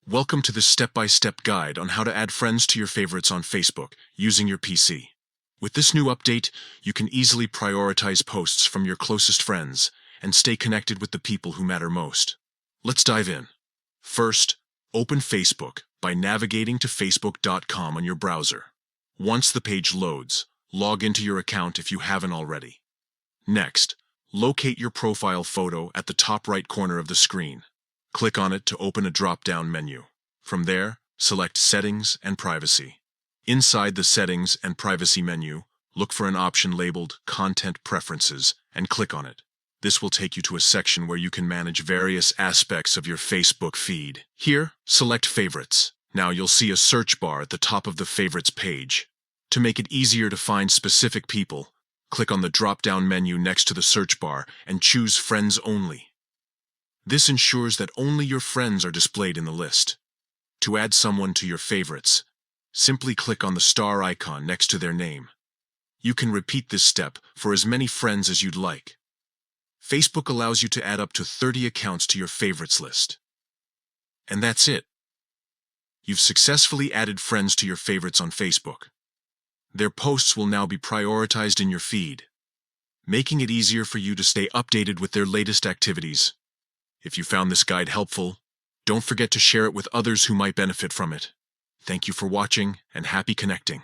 Welcome to this step-by-step guide on how to add friends to your favorites on Facebook using your PC. With this new update, you can easily prioritize posts from your closest friends and stay connected with the people who matter most. Let's dive in. First, open Facebook by navigating to facebook.com on your browser. Once the page loads, log into your account if you haven't already. Next, locate your profile photo at the top right corner of the screen. Click on it to open a drop-down menu. From there, select Settings and Privacy. Inside the Settings and Privacy menu, look for an option labeled Content Preferences and click on it. This will take you to a section where you can manage various aspects of your Facebook feed. Here, select Favorites. Now you'll see a search bar at the top of the Favorites page. To make it easier to find specific people, click on the drop-down menu next to the search bar and choose Friends Only. This ensures that only your friends are displayed in the list. To add someone to your favorites, simply click on the star icon next to their name. You can repeat this step for as many friends as you'd like. Facebook allows you to add up to 30 accounts to your favorites list. And that's it. You've successfully added friends to your favorites on Facebook. Their posts will now be prioritized in your feed, making it easier for you to stay updated with their latest activities. If you found this guide helpful, don't forget to share it with others who might benefit from it. Thank you for watching and happy connecting.